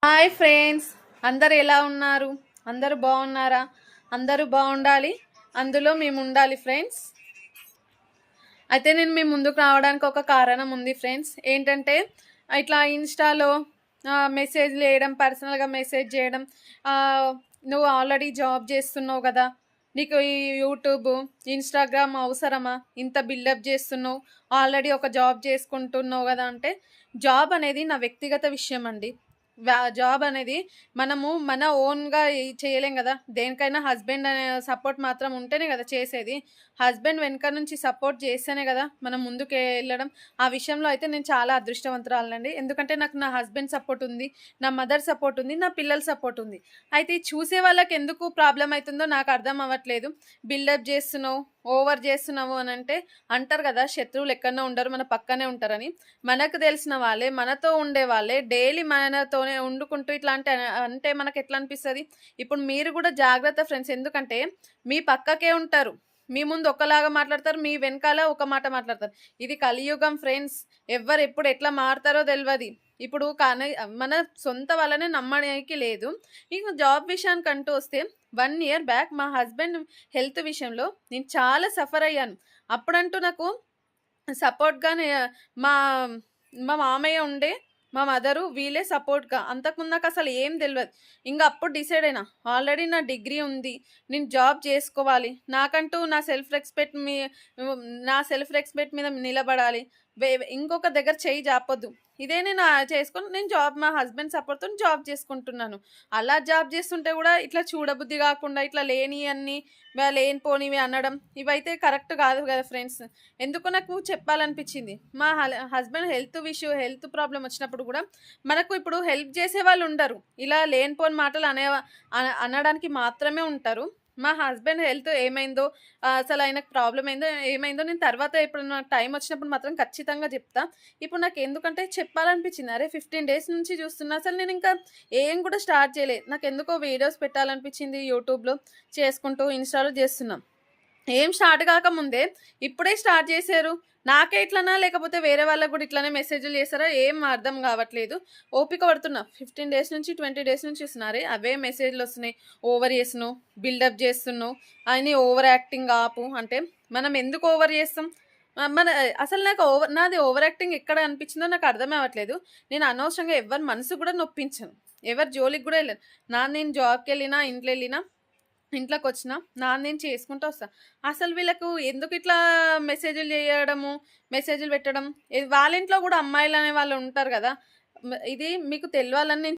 Hi friends, అందరు ఎలా ఉన్నారు? అందరూ బాగున్నారా? అందరూ బాగుండాలి, అందులో మేము ఉండాలి ఫ్రెండ్స్. అయితే నేను మీ ముందుకు రావడానికి ఒక కారణం ఉంది ఫ్రెండ్స్. ఏంటంటే ఇట్లా ఇన్స్టాలో మెసేజ్లు వేయడం, పర్సనల్గా మెసేజ్ చేయడం. ఆ, నువ్వు ఆల్రెడీ జాబ్ చేస్తున్నావు కదా, నీకు ఈ యూట్యూబ్ ఇన్స్టాగ్రామ్ అవసరమా? ఇంత బిల్డప్ చేస్తున్నావు, ఆల్రెడీ ఒక జాబ్ చేసుకుంటున్నావు కదా అంటే, జాబ్ అనేది నా వ్యక్తిగత విషయం అండి. జాబ్ అనేది మనము మన ఓన్గా చేయలేం కదా. దేనికైనా హస్బెండ్ అనే సపోర్ట్ మాత్రం ఉంటేనే కదా చేసేది. హస్బెండ్ వెనక నుంచి సపోర్ట్ చేస్తేనే కదా మనం ముందుకు వెళ్ళడం. ఆ విషయంలో అయితే నేను చాలా అదృష్టవంతురాలండి. ఎందుకంటే నాకు నా హస్బెండ్ సపోర్ట్ ఉంది, నా మదర్ సపోర్ట్ ఉంది, నా పిల్లల సపోర్ట్ ఉంది. అయితే చూసే వాళ్ళకి ఎందుకు ప్రాబ్లం అవుతుందో నాకు అర్థం అవ్వట్లేదు. బిల్డప్ చేస్తున్నావు, ఓవర్ చేస్తున్నావు అని అంటే అంటారు కదా, శత్రువులు ఎక్కడో ఉండరు, మన పక్కనే ఉంటారని. మనకు తెలిసిన వాళ్ళే, మనతో ఉండే వాళ్ళే డైలీ మనతోనే వండుకుంటూ ఇట్లాంటి అంటే మనకు ఎట్లా అనిపిస్తుంది? ఇప్పుడు మీరు కూడా జాగ్రత్త ఫ్రెండ్స్. ఎందుకంటే మీ పక్కకే ఉంటారు, మీ ముందు ఒకలాగా మాట్లాడతారు, మీ వెనకాల ఒక మాట మాట్లాడతారు. ఇది కలియుగం ఫ్రెండ్స్. ఎవరు ఎప్పుడు ఎట్లా మారుతారో తెలియదు. ఇప్పుడు కానీ మన సొంత వాళ్ళనే నమ్మడానికి లేదు. ఇక జాబ్ విషయానికంటూ వస్తే 1 ఇయర్ బ్యాక్ మా హస్బెండ్ హెల్త్ విషయంలో నేను చాలా సఫర్ అయ్యాను. అప్పుడంటూ నాకు సపోర్ట్‌గానే మా మా మామయ్య ఉండే, మా మదరు వీళ్ళే సపోర్ట్‌గా. అంతకుముందు నాకసలు ఏం తెలవదు. ఇంగ అప్పుడు డిసైడ్ అయినా. ఆల్రెడీ నా డిగ్రీ ఉంది, నేను జాబ్ చేసుకోవాలి. నాకంటూ నా సెల్ఫ్ రెస్పెక్ట్ మీద నిలబడాలి. ఇంకొక దగ్గర చెయ్యి జాపొద్దు. ఇదే నేను చేసుకొని నేను మా హస్బెండ్ సపోర్ట్‌తోని జాబ్ చేసుకుంటున్నాను. అలా జాబ్ చేస్తుంటే కూడా ఇట్లా చూడబుద్ధి కాకుండా ఇట్లా లేనియన్నీ లేనిపోనివి అనడం, ఇవైతే కరెక్ట్ కాదు కదా ఫ్రెండ్స్. ఎందుకో నాకు చెప్పాలనిపించింది. మా హస్బెండ్ హెల్త్ ప్రాబ్లమ్ వచ్చినప్పుడు కూడా మనకు ఇప్పుడు హెల్ప్ చేసే వాళ్ళు ఉండరు. ఇలా లేనిపోని మాటలు అనడానికి మాత్రమే ఉంటారు. మా హస్బెండ్ హెల్త్ ఏమైందో, అసలు ఆయనకు ప్రాబ్లం ఏమైందో నేను తర్వాత ఇప్పుడు నాకు టైం వచ్చినప్పుడు మాత్రం ఖచ్చితంగా చెప్తా. ఇప్పుడు నాకు ఎందుకంటే చెప్పాలనిపించింది. అరే 15 డేస్ నుంచి చూస్తున్నా, అసలు నేను ఇంకా ఏం కూడా స్టార్ట్ చేయలేదు. నాకు ఎందుకో వీడియోస్ పెట్టాలనిపించింది. యూట్యూబ్లో చేసుకుంటూ ఇన్స్టాలో చేస్తున్నాం. ఏం స్టార్ట్ కాకముందే ఇప్పుడే స్టార్ట్ చేశారు. నాకే ఇట్లనా, లేకపోతే వేరే వాళ్ళకి కూడా ఇట్లానే మెసేజ్లు చేస్తారా, ఏం అర్థం కావట్లేదు. ఓపిక పడుతున్నా. 15 డేస్ నుంచి 20 డేస్ నుంచి ఇస్తున్నారే అవే మెసేజ్లు వస్తున్నాయి. ఓవర్ చేస్తున్నావు, బిల్డప్ చేస్తున్నావు అని, ఓవర్ యాక్టింగ్ ఆపు అంటే మనం ఎందుకు ఓవర్ చేస్తాం? మన అసలు నాది ఓవర్ యాక్టింగ్ ఎక్కడ అనిపించిందో నాకు అర్థం అవ్వట్లేదు. నేను అనవసరంగా ఎవరి మనసు కూడా నొప్పించను, ఎవరి జోలికి కూడా వెళ్ళను. నేను జాబ్కి వెళ్ళినా, ఇంట్లో వెళ్ళినా, ఇంట్లోకొచ్చినా నేను చేసుకుంటూ వస్తా. అసలు వీళ్ళకు ఎందుకు ఇట్లా మెసేజ్‌లు చేయడము, మెసేజ్‌లు పెట్టడం. వాళ్ళ ఇంట్లో కూడా అమ్మాయిలనే వాళ్ళు ఉంటారు గదా! ఇది మీకు తెలవాలని నేను